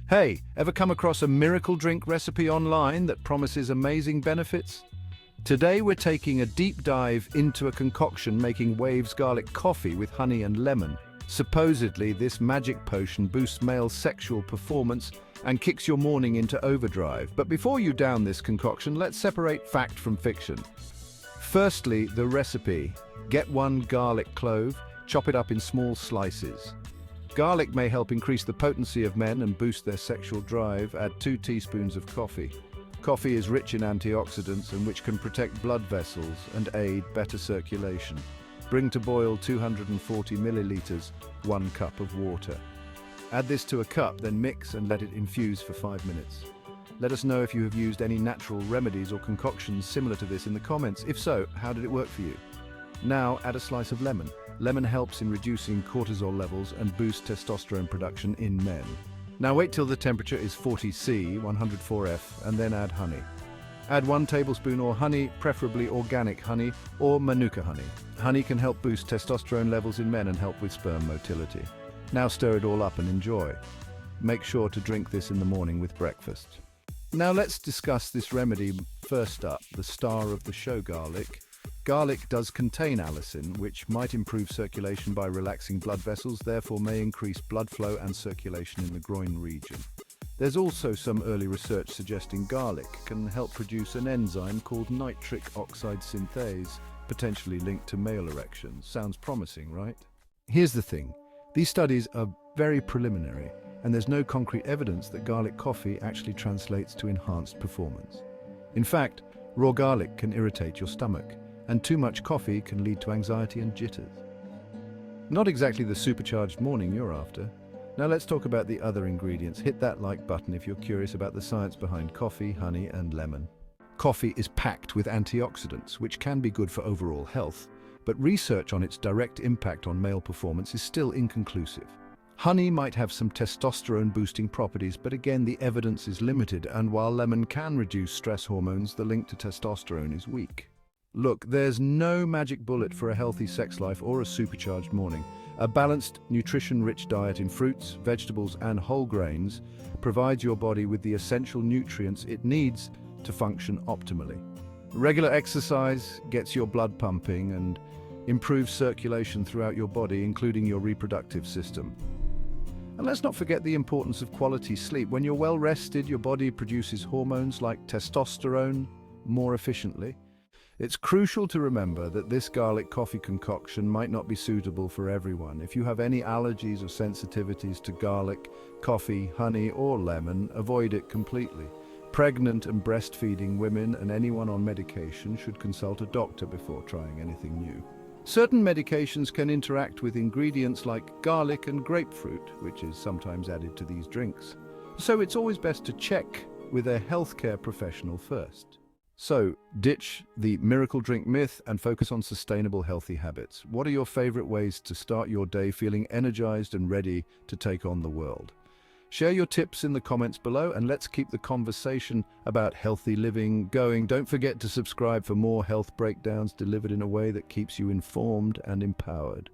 Hey, ever come across a miracle drink recipe online that promises amazing benefits? Today we're taking a deep dive into a concoction making waves garlic coffee with honey and lemon. Supposedly, this magic potion boosts male sexual performance and kicks your morning into overdrive. But before you down this concoction, let's separate fact from fiction. Firstly, the recipe. Get 1 garlic clove, chop it up in small slices. Garlic may help increase the potency of men and boost their sexual drive. Add 2 teaspoons of coffee. Coffee is rich in antioxidants and which can protect blood vessels and aid better circulation. Bring to boil 240 milliliters, 1 cup of water. Add this to a cup, then mix and let it infuse for 5 minutes. Let us know if you have used any natural remedies or concoctions similar to this in the comments. If so, how did it work for you? Now add a slice of lemon. Lemon helps in reducing cortisol levels and boosts testosterone production in men. Now wait till the temperature is 40 C, 104 F, and then add honey. Add 1 tablespoon or honey, preferably organic honey or manuka honey. Honey can help boost testosterone levels in men and help with sperm motility. Now stir it all up and enjoy. Make sure to drink this in the morning with breakfast. Now let's discuss this remedy. First up, the star of the show, garlic. Garlic does contain allicin, which might improve circulation by relaxing blood vessels, therefore may increase blood flow and circulation in the groin region. There's also some early research suggesting garlic can help produce an enzyme called nitric oxide synthase, potentially linked to male erections. Sounds promising, right? Here's the thing. These studies are very preliminary, and there's no concrete evidence that garlic coffee actually translates to enhanced performance. In fact, raw garlic can irritate your stomach, and too much coffee can lead to anxiety and jitters. Not exactly the supercharged morning you're after. Now let's talk about the other ingredients. Hit that like button if you're curious about the science behind coffee, honey, and lemon. Coffee is packed with antioxidants, which can be good for overall health, but research on its direct impact on male performance is still inconclusive. Honey might have some testosterone-boosting properties, but again, the evidence is limited, and while lemon can reduce stress hormones, the link to testosterone is weak. Look, there's no magic bullet for a healthy sex life or a supercharged morning. A balanced, nutrition-rich diet in fruits, vegetables, and whole grains provides your body with the essential nutrients it needs to function optimally. Regular exercise gets your blood pumping and improves circulation throughout your body, including your reproductive system. And let's not forget the importance of quality sleep. When you're well rested, your body produces hormones like testosterone more efficiently. It's crucial to remember that this garlic coffee concoction might not be suitable for everyone. If you have any allergies or sensitivities to garlic, coffee, honey, or lemon, avoid it completely. Pregnant and breastfeeding women and anyone on medication should consult a doctor before trying anything new. Certain medications can interact with ingredients like garlic and grapefruit, which is sometimes added to these drinks. So it's always best to check with a healthcare professional first. So, ditch the miracle drink myth and focus on sustainable, healthy habits. What are your favorite ways to start your day feeling energized and ready to take on the world? Share your tips in the comments below, and let's keep the conversation about healthy living going. Don't forget to subscribe for more health breakdowns delivered in a way that keeps you informed and empowered.